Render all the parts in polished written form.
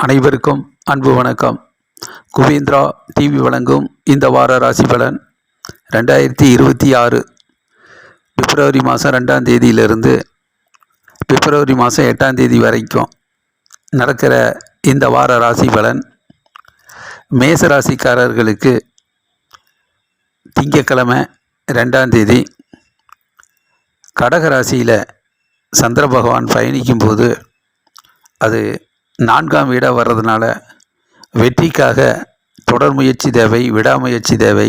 அனைவருக்கும் அன்பு வணக்கம். குவேந்திரா டிவி வழங்கும் இந்த வார ராசி பலன் 2026 பிப்ரவரி மாதம் 2ஆம் தேதியிலிருந்து பிப்ரவரி மாதம் 8ஆம் தேதி வரைக்கும் நடக்கிற இந்த வார ராசி பலன் மேச ராசிக்காரர்களுக்கு திங்கட்கிழமை 2ஆம் தேதி கடக ராசியில் சந்திர பகவான் பயணிக்கும்போது அது 4ஆம் வீடாக வர்றதுனால வெற்றிக்காக தொடர் முயற்சி தேவை, விடாமுயற்சி தேவை.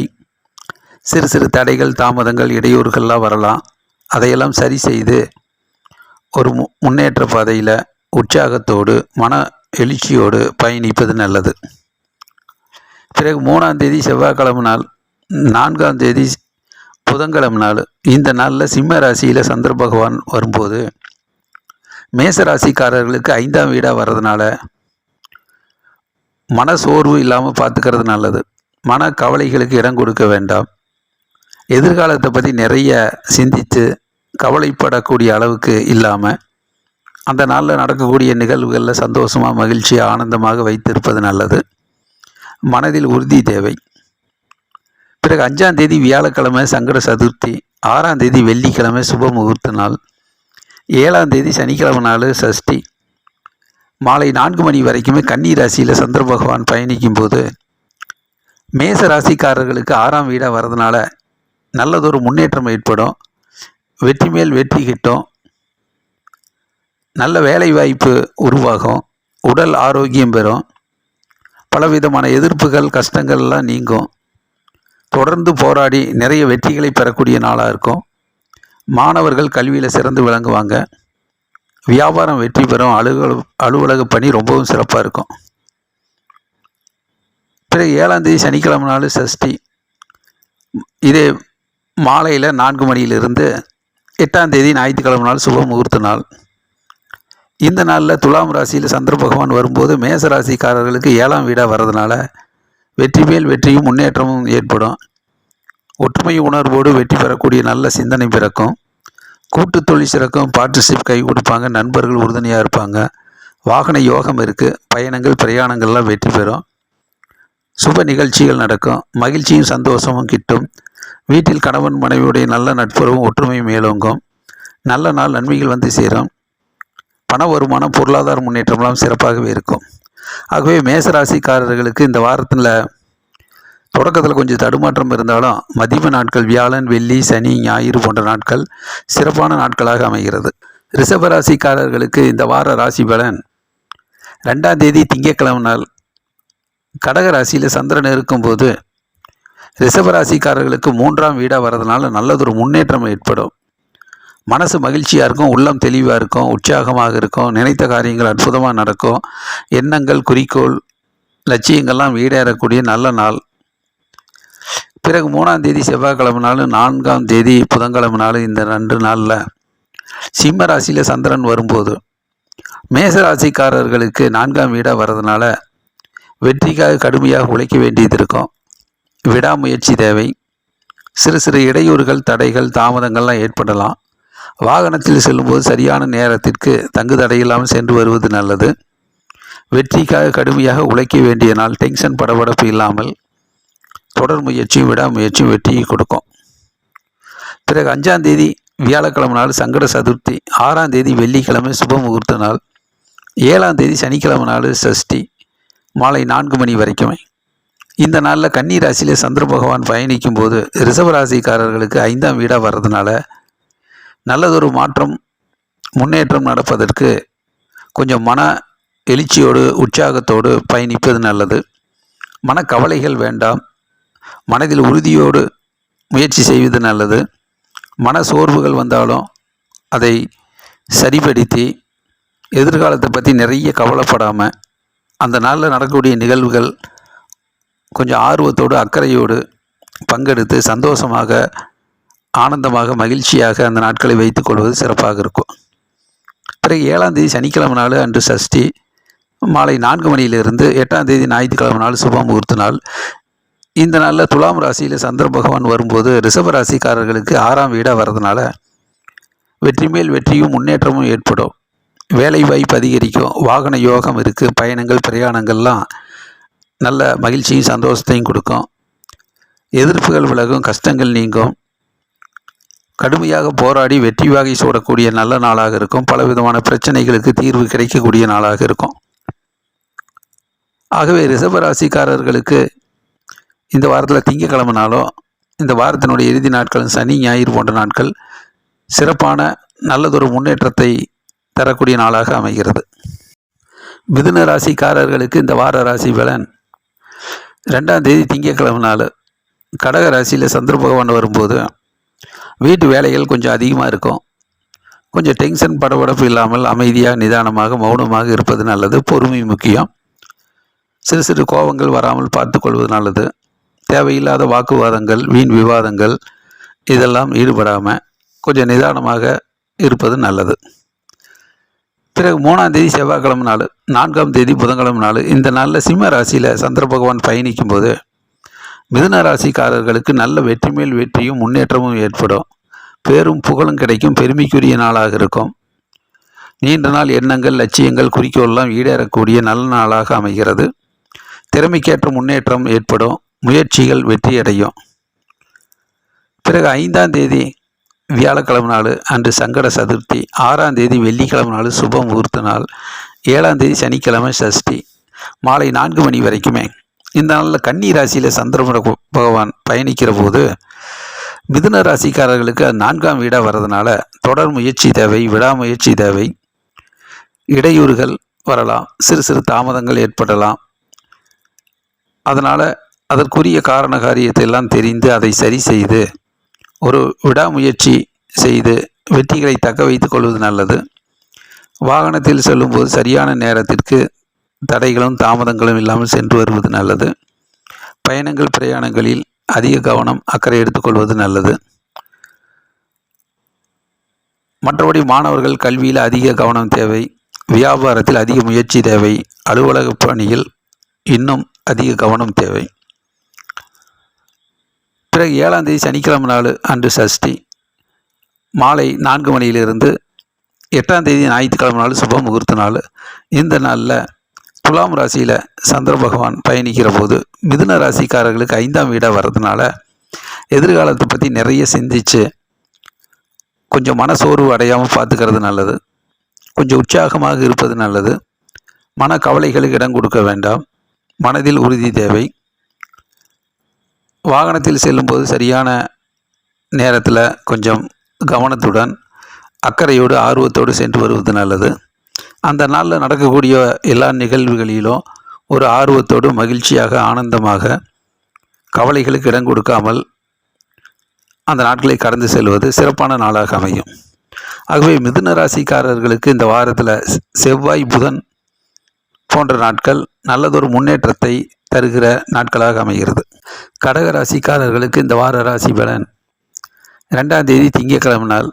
சிறு சிறு தடைகள், தாமதங்கள், இடையூறுகள்லாம் வரலாம். அதையெல்லாம் சரி செய்து ஒரு முன்னேற்ற பாதையில் உற்சாகத்தோடு மன எழுச்சியோடு பயணிப்பது நல்லது. பிறகு 3ஆம் தேதி செவ்வாய்க்கிழமை நாள், 4ஆம் தேதி புதன்கிழமை நாள். இந்த நாளில் சிம்ம ராசியில் சந்திர பகவான் வரும்போது மேச ராசிக்காரர்களுக்கு 5ஆம் வீடாக வர்றதுனால மன சோர்வு இல்லாமல் பார்த்துக்கிறது நல்லது. மன கவலைகளுக்கு இடம் கொடுக்க வேண்டாம். எதிர்காலத்தை பற்றி நிறைய சிந்தித்து கவலைப்படக்கூடிய அளவுக்கு இல்லாமல் அந்த நாளில் நடக்கக்கூடிய நிகழ்வுகளில் சந்தோஷமாக, மகிழ்ச்சியாக, ஆனந்தமாக வைத்திருப்பது நல்லது. மனதில் உறுதி தேவை. பிறகு 5ஆம் தேதி வியாழக்கிழமை சங்கட சதுர்த்தி, 6ஆம் தேதி வெள்ளிக்கிழமை சுப முகூர்த்த நாள், 7ஆம் தேதி சனிக்கிழமை நாள் சஷ்டி. மாலை 4 மணி வரைக்குமே கன்னி ராசியில் சந்திர பகவான் பயணிக்கும் போது மேச ராசிக்காரர்களுக்கு 6ஆம் வீடாக வர்றதுனால நல்லதொரு முன்னேற்றம் ஏற்படும். வெற்றி மேல் வெற்றி கிட்டும். நல்ல வேலை வாய்ப்பு உருவாகும். உடல் ஆரோக்கியம் பெறும். பலவிதமான எதிர்ப்புகள், கஷ்டங்கள்லாம் நீங்கும். தொடர்ந்து போராடி நிறைய வெற்றிகளை பெறக்கூடிய நாளாக இருக்கும். மாணவர்கள் கல்வியில் சிறந்து விளங்குவாங்க. வியாபாரம் வெற்றி பெறும். அலுவலக பணி ரொம்பவும் சிறப்பாக இருக்கும். பிறகு 7ஆம் தேதி சனிக்கிழமை நாள் சஷ்டி. இதே மாலையில் 4 மணியிலிருந்து 8ஆம் தேதி ஞாயிற்றுக்கிழமை நாள் சுப முகூர்த்த நாள். இந்த நாளில் துலாம் ராசியில் சந்திர பகவான் வரும்போது மேச ராசிக்காரர்களுக்கு 7ஆம் வீடாக வர்றதுனால வெற்றி மேல் வெற்றியும் முன்னேற்றமும் ஏற்படும். ஒற்றுமை உணர்வோடு வெற்றி பெறக்கூடிய நல்ல சிந்தனை பிறக்கும். கூட்டு தொழில் சிறக்கும். பார்ட்னர்ஷிப் கை கொடுப்பாங்க. நண்பர்கள் உறுதுணையாக இருப்பாங்க. வாகன யோகம் இருக்குது. பயணங்கள், பிரயாணங்கள்லாம் வெற்றி பெறும். சுப நிகழ்ச்சிகள் நடக்கும். மகிழ்ச்சியும் சந்தோஷமும் கிட்டும். வீட்டில் கணவன் மனைவியுடைய நல்ல நட்புறவும் ஒற்றுமையும் மேலோங்கும். நல்ல நாள் நன்மைகள் வந்து சேரும். பண வருமானம், பொருளாதார முன்னேற்றம்லாம் சிறப்பாகவே இருக்கும். ஆகவே மேசராசிக்காரர்களுக்கு இந்த வாரத்தில் தொடக்கத்தில் கொஞ்சம் தடுமாற்றம் இருந்தாலும் மதிய நாட்கள் வியாழன், வெள்ளி, சனி, ஞாயிறு போன்ற நாட்கள் சிறப்பான நாட்களாக அமைகிறது. ரிஷபராசிக்காரர்களுக்கு இந்த வார ராசி பலன் 2ஆம் தேதி திங்கட்கிழமை நாள் கடக ராசியில் சந்திரன் இருக்கும்போது ரிஷபராசிக்காரர்களுக்கு 3ஆம் வீடாக வர்றதுனால நல்லதொரு முன்னேற்றம் ஏற்படும். மனசு மகிழ்ச்சியாக இருக்கும். உள்ளம் தெளிவாக இருக்கும். உற்சாகமாக இருக்கும். நினைத்த காரியங்கள் அற்புதமாக நடக்கும். எண்ணங்கள், குறிக்கோள், லட்சியங்கள்லாம் ஈடேறக்கூடிய நல்ல நாள். பிறகு 3ஆம் தேதி செவ்வாய்க்கிழமை நாள், 4ஆம் தேதி புதன்கிழமை நாள். இந்த 2 நாளில் சிம்ம ராசியில் சந்திரன் வரும்போது மேச ராசிக்காரர்களுக்கு 4ஆம் வீடாக வர்றதுனால வெற்றிக்காக கடுமையாக உழைக்க வேண்டியது இருக்கும். விடாமுயற்சி தேவை. சிறு சிறு இடையூறுகள், தடைகள், தாமதங்கள்லாம் ஏற்படலாம். வாகனத்தில் செல்லும்போது சரியான நேரத்திற்கு தங்கு தடையில்லாமல் சென்று வருவது நல்லது. வெற்றிக்காக கடுமையாக உழைக்க வேண்டிய நாள். டென்ஷன், படபடப்பு இல்லாமல் தொடர் முயற்சியும் விடாமுயற்சியும் வெற்றியை கொடுக்கும். பிறகு 5ஆம் தேதி வியாழக்கிழமை நாள் சங்கட சதுர்த்தி, 6ஆம் தேதி வெள்ளிக்கிழமை சுப முகூர்த்த நாள், 7ஆம் தேதி சனிக்கிழமை நாள் சஷ்டி. மாலை 4 மணி வரைக்குமே. இந்த நாளில் கன்னி ராசியில் சந்திர பகவான் பயணிக்கும் போது ரிஷபராசிக்காரர்களுக்கு 5ஆம் வீடாக வர்றதுனால நல்லதொரு மாற்றம், முன்னேற்றம் நடப்பதற்கு கொஞ்சம் மன எழுச்சியோடு உற்சாகத்தோடு பயணிப்பது நல்லது. மனக்கவலைகள் வேண்டாம். மனதில் உறுதியோடு முயற்சி செய்வது நல்லது. மன சோர்வுகள் வந்தாலும் அதை சரிப்படுத்தி எதிர்காலத்தை பற்றி நிறைய கவலைப்படாமல் அந்த நாளில் நடக்கக்கூடிய நிகழ்வுகள் கொஞ்சம் ஆர்வத்தோடு, அக்கறையோடு பங்கெடுத்து சந்தோஷமாக, ஆனந்தமாக, மகிழ்ச்சியாக அந்த நாட்களை வைத்துக் கொள்வது சிறப்பாக இருக்கும். பிறகு 7ஆம் தேதி சனிக்கிழமை நாள் அன்று சஷ்டி. மாலை 4 மணியிலிருந்து 8ஆம் தேதி ஞாயிற்றுக்கிழமை நாள் சுப முகூர்த்த நாள். இந்த நாளில் துலாம் ராசியில் சந்திர பகவான் வரும்போது ரிஷப ராசிக்காரர்களுக்கு 6ஆம் வீடாக வர்றதுனால வெற்றி மேல் வெற்றியும் முன்னேற்றமும் ஏற்படும். வேலை வாய்ப்பு அதிகரிக்கும். வாகன யோகம் இருக்குது. பயணங்கள் பிரயாணங்கள்லாம் நல்ல மகிழ்ச்சியும் சந்தோஷத்தையும் கொடுக்கும். எதிர்ப்புகள் விலகும், கஷ்டங்கள் நீங்கும். கடுமையாக போராடி வெற்றி வாகை சூடக்கூடிய நல்ல நாளாக இருக்கும். பலவிதமான பிரச்சனைகளுக்கு தீர்வு கிடைக்கக்கூடிய நாளாக இருக்கும். ஆகவே ரிஷபராசிக்காரர்களுக்கு இந்த வாரத்தில் திங்கக்கிழமை நாளும் இந்த வாரத்தினுடைய இறுதி நாட்கள் சனி ஞாயிறு போன்ற நாட்கள் சிறப்பான நல்லதொரு முன்னேற்றத்தை தரக்கூடிய நாளாக அமைகிறது. மிதுன ராசிக்காரர்களுக்கு இந்த வார ராசி பலன் 2ஆம் தேதி திங்கக்கிழமை நாள் கடக ராசியில் சந்திர பகவான் வரும்போது வீட்டு வேலைகள் கொஞ்சம் அதிகமாக இருக்கும். கொஞ்சம் டென்ஷன் படபடப்பு இல்லாமல் அமைதியாக நிதானமாக மௌனமாக இருப்பது நல்லது. பொறுமை முக்கியம். சிறு சிறு கோபங்கள் வராமல் பார்த்து கொள்வது நல்லது. தேவையில்லாத வாக்குவாதங்கள் வீண் விவாதங்கள் இதெல்லாம் ஈடுபடாமல் கொஞ்சம் நிதானமாக இருப்பது நல்லது. பிறகு 3ஆம் தேதி செவ்வாய்க்கிழமை நாள், 4ஆம் தேதி புதன்கிழமை நாள், இந்த நாளில் சிம்ம ராசியில் சந்திர பகவான் பயணிக்கும் போது மிதுன ராசிக்காரர்களுக்கு நல்ல வெற்றி மேல் வெற்றியும் முன்னேற்றமும் ஏற்படும். பேரும் புகழும் கிடைக்கும். பெருமைக்குரிய நாளாக இருக்கும். நீண்ட நாள் எண்ணங்கள் லட்சியங்கள் குறிக்கோள்லாம் ஈடேறக்கூடிய நல்ல நாளாக அமைகிறது. திறமைக்கேற்ற முன்னேற்றம் ஏற்படும். முயற்சிகள் வெற்றியடையும். பிறகு 5ஆம் தேதி வியாழக்கிழமை நாள் அன்று சங்கட சதுர்த்தி, 6ஆம் தேதி வெள்ளிக்கிழமை நாள் சுப முகூர்த்த நாள், 7ஆம் தேதி சனிக்கிழமை சஷ்டி, மாலை 4 மணி வரைக்குமே. இந்த நாளில் கன்னி ராசியில் சந்திர பகவான் பயணிக்கிற போது மிதுன ராசிக்காரர்களுக்கு 4ஆம் வீடாக வர்றதுனால தொடர் முயற்சி தேவை, விடாமுயற்சி தேவை. இடையூறுகள் வரலாம், சிறு சிறு தாமதங்கள் ஏற்படலாம். அதனால் அதற்குரிய காரண காரியத்தை எல்லாம் தெரிந்து அதை சரி செய்து ஒரு விடாமுயற்சி செய்து வெற்றிகளை தக்க வைத்து கொள்வது நல்லது. வாகனத்தில் செல்லும்போது சரியான நேரத்திற்கு தடைகளும் தாமதங்களும் இல்லாமல் சென்று வருவது நல்லது. பயணங்கள் பிரயாணங்களில் அதிக கவனம் அக்கறை எடுத்துக்கொள்வது நல்லது. மற்றபடி மாணவர்கள் கல்வியில் அதிக கவனம் தேவை. வியாபாரத்தில் அதிக முயற்சி தேவை. அலுவலக பணியில் இன்னும் அதிக கவனம் தேவை. பிறகு 7ஆம் தேதி சனிக்கிழமை நாள் அன்று சஷ்டி, மாலை 4 மணியிலிருந்து 8ஆம் தேதி ஞாயிற்றுக்கிழமை நாள் சுப முகூர்த்த நாள். இந்த நாளில் துலாம் ராசியில் சந்திர பகவான் பயணிக்கிற போது மிதுன ராசிக்காரர்களுக்கு 5ஆம் வீடாக வர்றதுனால எதிர்காலத்தை பற்றி நிறைய சிந்தித்து கொஞ்சம் மனசோர்வு அடையாமல் பார்த்துக்கிறது நல்லது. கொஞ்சம் உற்சாகமாக இருப்பது நல்லது. மன கவலைகளுக்கு இடம் கொடுக்க வேண்டாம். மனதில் உறுதி தேவை. வாகனத்தில் செல்லும்போது சரியான நேரத்தில் கொஞ்சம் கவனத்துடன் அக்கறையோடு ஆர்வத்தோடு சென்று வருவது நல்லது. அந்த நாளில் நடக்கக்கூடிய எல்லா நிகழ்வுகளிலும் ஒரு ஆர்வத்தோடு மகிழ்ச்சியாக ஆனந்தமாக கவலைகளுக்கு இடம் கொடுக்காமல் அந்த நாட்களை கடந்து செல்வது சிறப்பான நாளாக அமையும். ஆகவே மிதுன ராசிக்காரர்களுக்கு இந்த வாரத்தில் செவ்வாய் புதன் போன்ற நாட்கள் நல்லதொரு முன்னேற்றத்தை தருகிற நாட்களாக அமைகிறது. கடக ராசிக்காரர்களுக்கு இந்த வார ராசி பலன் 2ஆம் தேதி திங்கட்கிழமை நாள்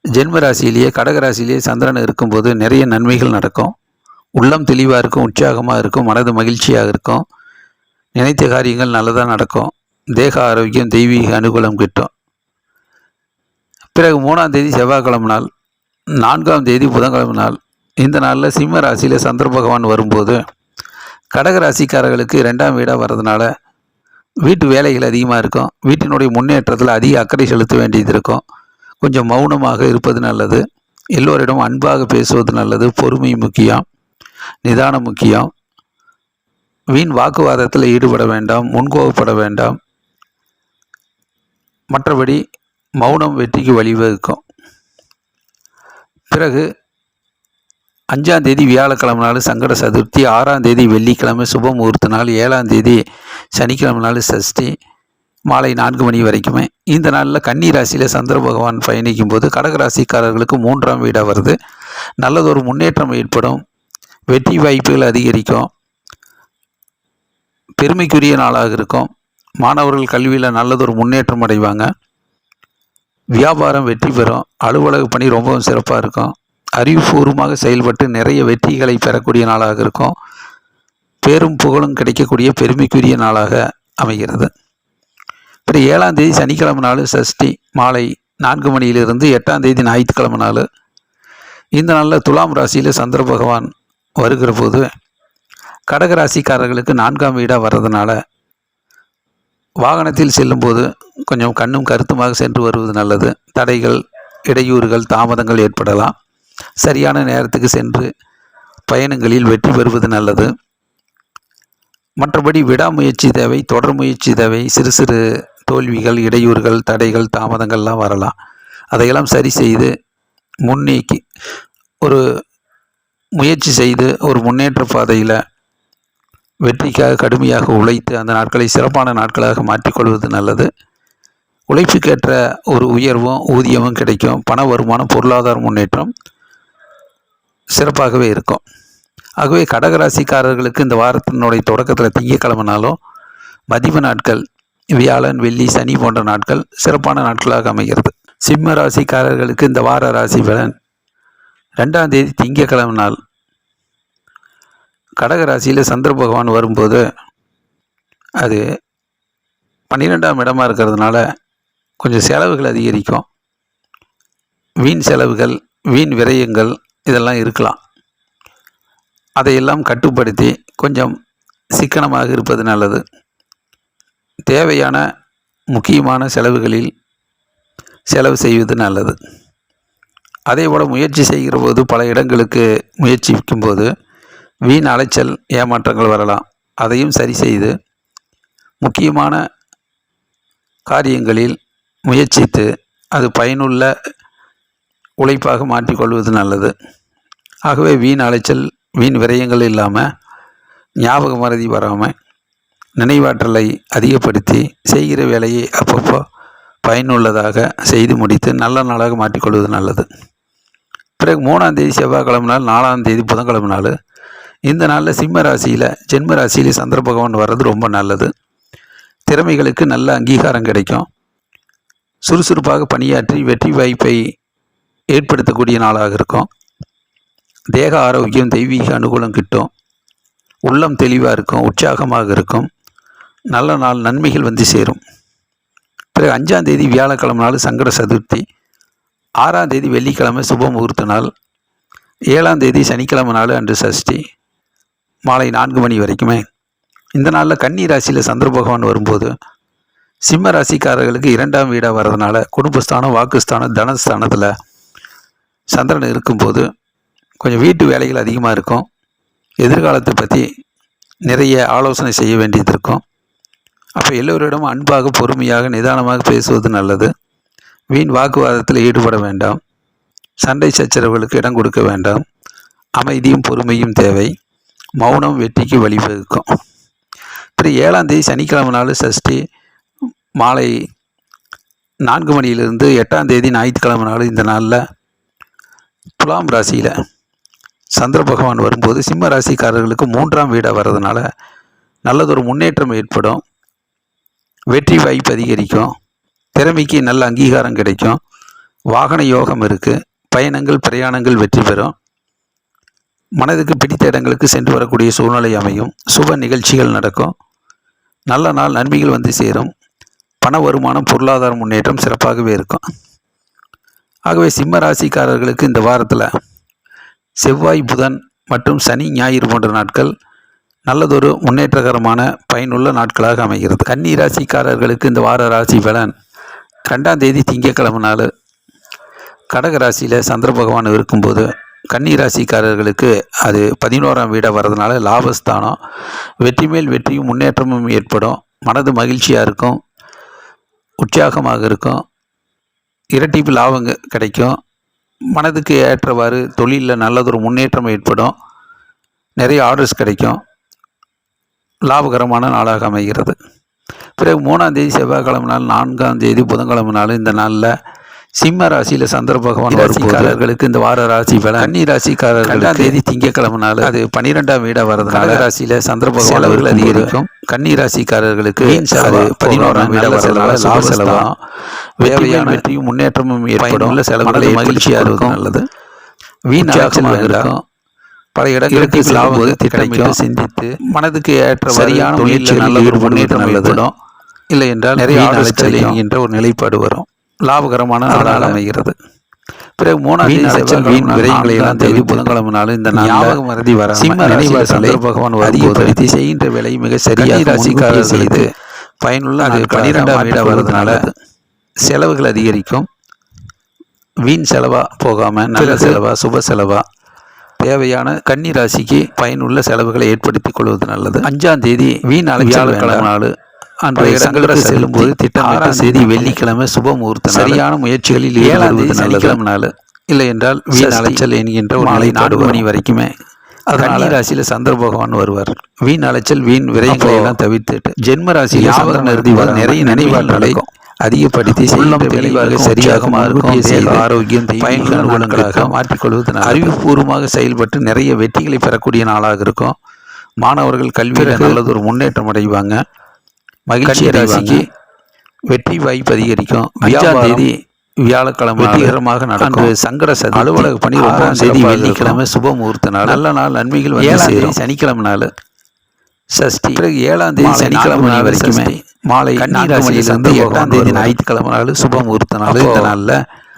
ஜென்ம ராசியிலேயே கடக ராசியிலேயே சந்திரன் இருக்கும்போது நிறைய நன்மைகள் நடக்கும். உள்ளம் தெளிவாக இருக்கும், உற்சாகமாக இருக்கும், மனது மகிழ்ச்சியாக இருக்கும். நினைத்த காரியங்கள் நல்லதாக நடக்கும். தேக ஆரோக்கியம் தெய்வீக அனுகூலம் கிட்டும். பிறகு 3ஆம் தேதி செவ்வாய்க்கிழமை நாள், 4ஆம் தேதி புதன்கிழமை நாள். இந்த நாளில் சிம்ம ராசியில் சந்திர பகவான் வரும்போது கடக ராசிக்காரர்களுக்கு 2ஆம் வீடாக வர்றதுனால வீட்டு வேலைகள் அதிகமாக இருக்கும். வீட்டினுடைய முன்னேற்றத்தில் அதிக அக்கறை செலுத்த வேண்டியது இருக்கும். கொஞ்சம் மௌனமாக இருப்பது நல்லது. எல்லோரிடம் அன்பாக பேசுவது நல்லது. பொறுமை முக்கியம், நிதானம் முக்கியம். வீண் வாக்குவாதத்தில் ஈடுபட வேண்டாம், முன்கோபப்பட வேண்டாம். மற்றபடி மௌனம் வெற்றிக்கு வழிவகுக்கும். பிறகு 5ஆம் தேதி வியாழக்கிழமை நாள் சங்கட சதுர்த்தி, 6ஆம் தேதி வெள்ளிக்கிழமை சுப முகூர்த்த நாள், 7ஆம் தேதி சனிக்கிழமை நாள் சஷ்டி, மாலை 4 மணி வரைக்குமே. இந்த நாளில் கன்னி ராசியில் சந்திர பகவான் பயணிக்கும் போது கடகராசிக்காரர்களுக்கு 3ஆம் வீடாக வருது. நல்லதொரு முன்னேற்றம் ஏற்படும். வெற்றி வாய்ப்புகள் அதிகரிக்கும். பெருமைக்குரிய நாளாக இருக்கும். மாணவர்கள் கல்வியில் நல்லதொரு முன்னேற்றம் அடைவாங்க. வியாபாரம் வெற்றி பெறும். அலுவலக பணி ரொம்பவும் சிறப்பாக இருக்கும். அறிவுபூர்வமாக செயல்பட்டு நிறைய வெற்றிகளை பெறக்கூடிய நாளாக இருக்கும். பேரும் புகழும் கிடைக்கக்கூடிய பெருமைக்குரிய நாளாக அமைகிறது. அப்புறம் 7ஆம் தேதி சனிக்கிழமை நாள் சஷ்டி, மாலை 4 மணியிலிருந்து 8ஆம் தேதி ஞாயிற்றுக்கிழமை நாள். இந்த நாளில் துலாம் ராசியில் சந்திர பகவான் வருகிற போது கடகராசிக்காரர்களுக்கு 4ஆம் வீடாக வர்றதுனால வாகனத்தில் செல்லும்போது கொஞ்சம் கண்ணும் கருத்துமாக சென்று வருவது நல்லது. தடைகள், இடையூறுகள், தாமதங்கள் ஏற்படலாம். சரியான நேரத்துக்கு சென்று பயணங்களில் வெற்றி பெறுவது நல்லது. மற்றபடி விடாமுயற்சி தேவை, தொடர் முயற்சி தேவை. சிறு சிறு தோல்விகள், இடையூறுகள், தடைகள், தாமதங்கள்லாம் வரலாம். அதையெல்லாம் சரி செய்து முன்னேக்கி ஒரு முயற்சி செய்து ஒரு முன்னேற்ற பாதையில் வெற்றிக்காக கடுமையாக உழைத்து அந்த நாட்களை சிறப்பான நாட்களாக மாற்றிக்கொள்வது நல்லது. உழைப்புக்கேற்ற ஒரு உயர்வும் ஊதியமும் கிடைக்கும். பண வருமானம், பொருளாதார முன்னேற்றம் சிறப்பாகவே இருக்கும். ஆகவே கடகராசிக்காரர்களுக்கு இந்த வாரத்தினுடைய தொடக்கத்தில் திங்கட்கிழமைனாலும் மதிய நாட்கள் வியாழன், வெள்ளி, சனி போன்ற நாட்கள் சிறப்பான நாட்களாக அமைகிறது. சிம்ம ராசிக்காரர்களுக்கு இந்த வார ராசி பலன் 2ஆம் தேதி திங்கட்கிழமை நாள் கடகராசியில் சந்திர பகவான் வரும்போது அது 12ஆம் இடமாக இருக்கிறதுனால கொஞ்சம் செலவுகள் அதிகரிக்கும். வீண் செலவுகள், வீண் விரயங்கள் இதெல்லாம் இருக்கலாம். அதையெல்லாம் கட்டுப்படுத்தி கொஞ்சம் சிக்கனமாக இருப்பது நல்லது. தேவையான முக்கியமான செலவுகளில் செலவு செய்வது நல்லது. அதேபோல் முயற்சி செய்கிற போது பல இடங்களுக்கு முயற்சிக்கும்போது வீண் அலைச்சல், ஏமாற்றங்கள் வரலாம். அதையும் சரி செய்து முக்கியமான காரியங்களில் முயற்சித்து அது பயனுள்ள உழைப்பாக மாற்றிக்கொள்வது நல்லது. ஆகவே வீண் அலைச்சல், வீண் விரயங்கள் இல்லாமல், ஞாபக மறதி வராமல், நினைவாற்றலை அதிகப்படுத்தி செய்கிற வேலையை அப்பப்போ பயனுள்ளதாக செய்து முடித்து நல்ல நாளாக மாற்றிக்கொள்வது நல்லது. பிறகு 3ஆம் தேதி செவ்வாய்க்கிழமை நாள், 4ஆம் தேதி புதன்கிழமை நாள். இந்த நாளில் சிம்ம ராசியில், ஜென்ம ராசியில் சந்திர பகவான் வர்றது ரொம்ப நல்லது. திறமைகளுக்கு நல்ல அங்கீகாரம் கிடைக்கும். சுறுசுறுப்பாக பணியாற்றி வெற்றி வாய்ப்பை ஏற்படுத்தக்கூடிய நாளாக இருக்கும். தேக ஆரோக்கியம், தெய்வீக அனுகூலம் கிட்டும். உள்ளம் தெளிவாக இருக்கும், உற்சாகமாக இருக்கும். நல்ல நாள், நன்மைகள் வந்து சேரும். பிறகு 5ஆம் தேதி வியாழக்கிழமை நாள் சங்கட சதுர்த்தி. 6ஆம் தேதி வெள்ளிக்கிழமை சுப முகூர்த்த நாள். 7ஆம் தேதி சனிக்கிழமை நாள் அன்று சஷ்டி, மாலை 4 மணி வரைக்குமே. இந்த நாளில் கன்னி ராசியில் சந்திர பகவான் வரும்போது சிம்ம ராசிக்காரர்களுக்கு 2ஆம் வீடாக வர்றதுனால குடும்பஸ்தானம், வாக்குஸ்தானம், தனஸ்தானத்தில் சந்திரன் இருக்கும்போது கொஞ்சம் வீட்டு வேலைகள் அதிகமாக இருக்கும். எதிர்காலத்தை பற்றி நிறைய ஆலோசனை செய்ய வேண்டியது இருக்கும். அப்போ எல்லோரிடமும் அன்பாக, பொறுமையாக, நிதானமாக பேசுவது நல்லது. வீண் வாக்குவாதத்தில் ஈடுபட வேண்டாம். சண்டை சச்சரவுகளுக்கு இடம் கொடுக்க வேண்டாம். அமைதியும் பொறுமையும் தேவை. மௌனம் வெற்றிக்கு வழிவகுக்கும். அப்புறம் 7ஆம் தேதி சனிக்கிழமை நாள் சஷ்டி, மாலை 4 மணியிலிருந்து 8ஆம் தேதி ஞாயிற்றுக்கிழமை நாள். இந்த நாளில் துலாம் ராசியில் சந்திர பகவான் வரும்போது சிம்ம ராசிக்காரர்களுக்கு 3ஆம் வீடாக வர்றதுனால நல்லதொரு முன்னேற்றம் ஏற்படும். வெற்றி வாய்ப்பு அதிகரிக்கும். திறமைக்கு நல்ல அங்கீகாரம் கிடைக்கும். வாகன யோகம் இருக்குது. பயணங்கள், பிரயாணங்கள் வெற்றி பெறும். மனதுக்கு பிடித்த இடங்களுக்கு சென்று வரக்கூடிய சூழ்நிலை அமையும். சுப நிகழ்ச்சிகள் நடக்கும். நல்ல நாள், நன்மைகள் வந்து சேரும். பண வருமானம், பொருளாதார முன்னேற்றம் சிறப்பாகவே இருக்கும். ஆகவே சிம்ம ராசிக்காரர்களுக்கு இந்த வாரத்தில் செவ்வாய், புதன் மற்றும் சனி, ஞாயிறு போன்ற நாட்கள் நல்லதொரு முன்னேற்றகரமான பயனுள்ள நாட்களாக அமைகிறது. கன்னி ராசிக்காரர்களுக்கு இந்த வார ராசி பலன் 2ஆம் தேதி திங்கட்கிழமை நாள் கடக ராசியில் சந்திர பகவான் இருக்கும்போது கன்னி ராசிக்காரர்களுக்கு அது 11ஆம் வீடாக வர்றதுனால லாபஸ்தானம். வெற்றி மேல் வெற்றியும் முன்னேற்றமும் ஏற்படும். மனது மகிழ்ச்சியாக இருக்கும், உற்சாகமாக இருக்கும். இரட்டிப்பு லாபம் கிடைக்கும். மனதுக்கு ஏற்றவாறு தொழிலில் நல்லதொரு முன்னேற்றம் ஏற்படும். நிறைய ஆர்டர்ஸ் கிடைக்கும். லாபகரமான நாளாக அமைகிறது. பிறகு 3ஆம் தேதி செவ்வாய்க்கிழமை நாள், 4ஆம் தேதி புதன்கிழமை நாள். இந்த நாளில் சிம்ம ராசியில் சந்திர பகவான் ராசிக்காரர்களுக்கு இந்த வார ராசி பலன். கன்னி ராசிக்காரர்கள் 2ஆம் தேதி திங்கட்கிழமை நாள் அது 12ஆம் வீடாக வர்றதுனால ராசியில் சந்திர பகவான் செலவுகள் அதிகரிக்கும். கன்னி ராசிக்காரர்களுக்கு அது 11ஆம் வீடாக வர்றதுனால லாப செலவாகும். வெற்றியும் முன்னேற்றமும் ஏற்படும். செலவுகளை மகிழ்ச்சியாக இருக்கும். நல்லது. வீணாக இருக்கும். பல இடங்களுக்கு லாபம் திட்டமிட்டு சிந்தித்து மனதுக்கு ஏற்ற சரியான முயற்சிகள் நல்ல ஒரு முன்னேற்றம் நல்லதுடும். இல்லை என்றால் நிறைய ஆலோசனை என்கின்ற ஒரு நிலைப்பாடு வரும். லாபகரமான நாளாக அமைகிறது. பிறகு 3ஆம் தேதி அலைச்சல் வீண் விரயங்களை எல்லாம் தவிர்த்து புதன்கிழமை நாள் இந்த ஞாபகம் மறதி வர சிம்ம ராசியில் சந்திர பகவான் அதிகப்படுத்தி செய்கின்ற வேலை மிக சரியாக ராசிக்காரர் செய்து பயனுள்ள 12ஆம் வீடாக வர்றதுனால செலவுகள் அதிகரிக்கும். வீண் செலவா போகாம நல்ல செலவா சுப செலவா தேவையான கன்னி ராசிக்கு பயனுள்ள செலவுகளை ஏற்படுத்திக் கொள்வது நல்லது. 5ஆம் தேதி வீண் வியாழக்கிழமை நாள் அன்றைய இடங்களுக்கு செல்லும் போது திட்டமிட்ட தேதி வெள்ளிக்கிழமை சுப முகூர்த்தம் சரியான முயற்சிகளில் 7ஆம் தேதி சனிக்கிழமை நாள் இல்லை என்றால் வீண் அலைச்சல் என்கின்ற ஒரு நாளை 4 மணி வரைக்குமே கன்னி ராசியில சந்திர பகவான் வருவார். வீண் அலைச்சல் வீண் விரயங்களை எல்லாம் தவிர்த்துட்டு ஜென்ம ராசியில் யாவரும் நிறுத்தி நிறைய நினைவாற்றலை அதிகப்படுத்தி உள்ளம் தெளிவாக சரியாக ஆரோக்கியம் பயனுள்ள நலன்களாக மாற்றிக்கொள்வது அறிவுபூர்வமாக செயல்பட்டு நிறைய வெற்றிகளை பெறக்கூடிய நாளாக இருக்கும். மாணவர்கள் கல்வியில் நல்லது ஒரு முன்னேற்றம் அடைவாங்க. மகிழ்ச்சி ராசிக்கு வெற்றி வாய்ப்பு அதிகரிக்கும். 5ஆம் தேதி வியாழக்கிழமை வெற்றிகரமாக நடக்கும். சங்கட சதி அலுவலக பணி 9ஆம் தேதி வெள்ளிக்கிழமை சுப முகூர்த்த நாள் நல்ல நாள் நன்மைகள் வந்து சேரும். சனிக்கிழமை நாள் சஷ்டி. பிறகு 7ஆம் தேதி சனிக்கிழமை நாள் வரைக்குமே மாலை கன்னி ராசியிலிருந்து 8ஆம் தேதி ஞாயிற்றுக்கிழமை நாள் சுப முகூர்த்த நாள். இந்த நாளில்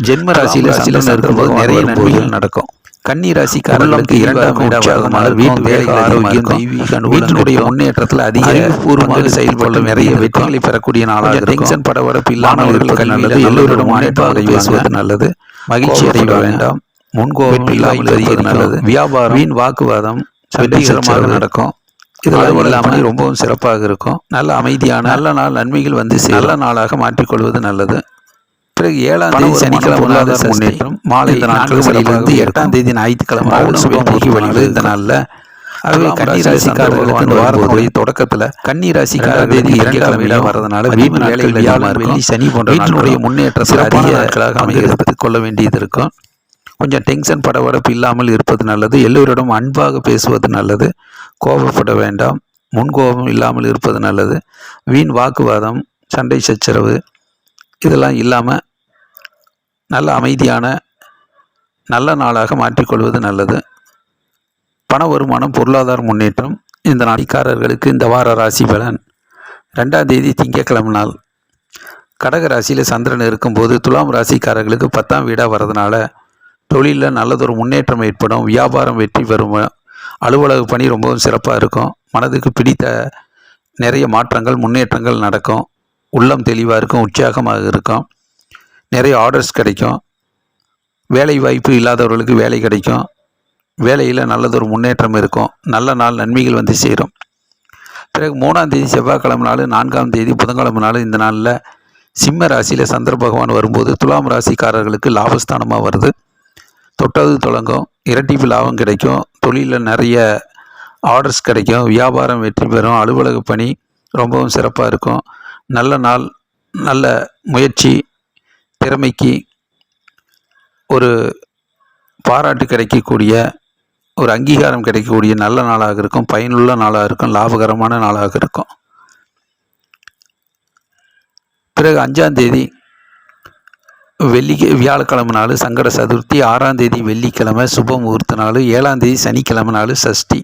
ஜென்ம ராசியில் இருக்கும்போது நிறைய நன்மைகள் நடக்கும். கன்னி ராசிக்காரர்களுக்கு 2ஆம் வீடாக வீட்டு வேலை ஆரோக்கியம் தெய்வீக வீட்டினுடைய முன்னேற்றத்தில் அதிகபூர்வமாக செயல்பட நிறைய வெற்றிகளை பெறக்கூடிய நாளாக டென்ஷன் படபடப்பு இல்லாதவர்களுக்கு நல்லது. எல்லோரிடம் அன்பாக பேசுவது நல்லது. மகிழ்ச்சி அடைய வேண்டாம். முன்கோபம் இல்லாமல் இருப்பது நல்லது. வியாபாரம் வீண் வாக்குவாதம் வெற்றிகரமாக நடக்கும். இதெல்லாம் இல்லாமல் ரொம்பவும் சிறப்பாக இருக்கும். நல்ல அமைதியான நல்ல நாள் நன்மைகள் வந்து நல்ல நாளாக மாற்றிக்கொள்வது நல்லது. பிறகு 7ஆம் தேதி சனிக்கிழமை முன்னேற்றம் மாலை 4 மணியிலிருந்து 8ஆம் தேதி ஞாயிற்றுக்கிழமை வழிவது இந்த நாளில் அதுவே கன்னி ராசிக்காரர்களுக்கு இந்த வாரத்துடைய தொடக்கத்தில் கன்னி ராசிக்காரர் 2ஆம் வீடாக வர்றதுனால வீட்டு வேலைகள் வெள்ளி சனி போன்ற வீட்டினுடைய முன்னேற்றம் சிறப்பான நாட்களாக அமைகிறது கொள்ள வேண்டியது இருக்கும். கொஞ்சம் டென்ஷன் படபடப்பு இல்லாமல் இருப்பது நல்லது. எல்லோரிடம் அன்பாக பேசுவது நல்லது. கோபப்பட வேண்டாம். முன்கோபம் இல்லாமல் இருப்பது நல்லது. வீண் வாக்குவாதம் சண்டை சச்சரவு இதெல்லாம் இல்லாமல் நல்ல அமைதியான நல்ல நாளாக மாற்றிக்கொள்வது நல்லது. பண வருமானம் பொருளாதார முன்னேற்றம் இந்த நாட்காரர்களுக்கு இந்த வார ராசி பலன் 2ஆம் தேதி திங்கட்கிழமை நாள் கடக ராசியில் சந்திரன் இருக்கும்போது துலாம் ராசிக்காரர்களுக்கு 10ஆம் வீடாக வர்றதுனால தொழிலில் நல்லதொரு முன்னேற்றம் ஏற்படும். வியாபாரம் வெற்றி பெறும். அலுவலக பணி ரொம்பவும் சிறப்பாக இருக்கும். மனதுக்கு பிடித்த நிறைய மாற்றங்கள் முன்னேற்றங்கள் நடக்கும். உள்ளம் தெளிவாக இருக்கும். உற்சாகமாக இருக்கும். நிறைய ஆர்டர்ஸ் கிடைக்கும். வேலை வாய்ப்பு இல்லாதவர்களுக்கு வேலை கிடைக்கும். வேலையில் நல்லதொரு முன்னேற்றம் இருக்கும். நல்ல நாள் நன்மைகள் வந்து சேரும். பிறகு 3ஆம் தேதி செவ்வாய்க்கிழமை நாள் 4ஆம் தேதி புதன்கிழமை நாள் இந்த நாளில் சிம்ம ராசியில் சந்திர பகவான் வரும்போது துலாம் ராசிக்காரர்களுக்கு லாபஸ்தானமாக வருது. தொட்டது தொடங்கும். இரட்டிப்பு லாபம் கிடைக்கும். தொழிலில் நிறைய ஆர்டர்ஸ் கிடைக்கும். வியாபாரம் வெற்றி பெறும். அலுவலக பணி ரொம்பவும் சிறப்பாக இருக்கும். நல்ல நாள் நல்ல முயற்சி திறமைக்கு ஒரு பாராட்டு கிடைக்கக்கூடிய ஒரு அங்கீகாரம் கிடைக்கக்கூடிய நல்ல நாளாக இருக்கும். பயனுள்ள நாளாக இருக்கும். லாபகரமான நாளாக இருக்கும். பிறகு 5ஆம் தேதி வியாழக்கிழமை நாள் சங்கட சதுர்த்தி. 6ஆம் தேதி வெள்ளிக்கிழமை சுப முகூர்த்த நாள். 7ஆம் தேதி சனிக்கிழமை நாள் சஷ்டி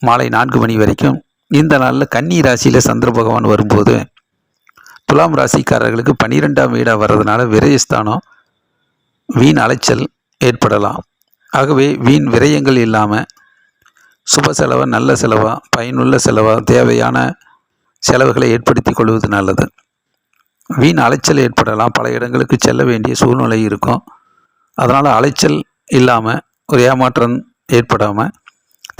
மாலை 4 மணி வரைக்கும். இந்த நாளில் கன்னி ராசியில் சந்திர பகவான் வரும்போது துலாம் ராசிக்காரர்களுக்கு 12ஆம் வீடாக வர்றதுனால விரயஸ்தானம் வீண் அலைச்சல் ஏற்படலாம். ஆகவே வீண் விரயங்கள் இல்லாமல் சுப செலவை நல்ல செலவாக பயனுள்ள செலவாக தேவையான செலவுகளை ஏற்படுத்தி கொள்வது நல்லது. வீண் அலைச்சல் ஏற்படலாம். பல இடங்களுக்கு செல்ல வேண்டிய சூழ்நிலை இருக்கும். அதனால் அலைச்சல் இல்லாமல் ஒரு ஏமாற்றம் ஏற்படாமல்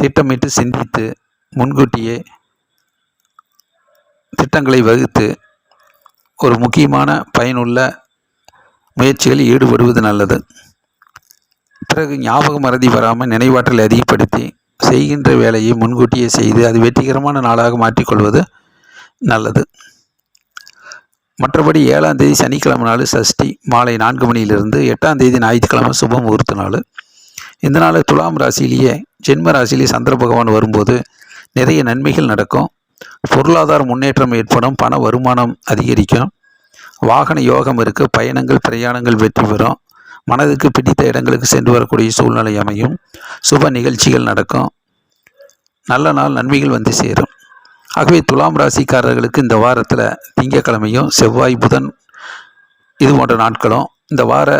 திட்டமிட்டு சிந்தித்து முன்கூட்டியே திட்டங்களை வகுத்து ஒரு முக்கியமான பயனுள்ள முயற்சிகளில் ஈடுபடுவது நல்லது. பிறகு ஞாபக மறதி வராமல் நினைவாற்றலை அதிகப்படுத்தி செய்கின்ற வேலையை முன்கூட்டியே செய்து அது வெற்றிகரமான நாளாக மாற்றிக்கொள்வது நல்லது. மற்றபடி 7ஆம் தேதி சனிக்கிழமை நாள் சஷ்டி மாலை 4 மணியிலிருந்து 8ஆம் தேதி ஞாயிற்றுக்கிழமை சுப முகூர்த்த நாள். இந்த நாள் துலாம் ராசியிலேயே ஜென்ம ராசியிலேயே சந்திர பகவான் வரும்போது நிறைய நன்மைகள் நடக்கும். பொருளாதார முன்னேற்றம் ஏற்படும். பண வருமானம் அதிகரிக்கும். வாகன யோகம் இருக்கு. பயணங்கள் பிரயாணங்கள் வெற்றி பெறும். மனதுக்கு பிடித்த இடங்களுக்கு சென்று வரக்கூடிய சூழ்நிலை அமையும். சுப நிகழ்ச்சிகள் நடக்கும். நல்ல நாள் நன்மைகள் வந்து சேரும். ஆகவே துலாம் ராசிக்காரர்களுக்கு இந்த வாரத்தில் திங்கட்கிழமையும் செவ்வாய் புதன் இது போன்ற நாட்களும் இந்த வார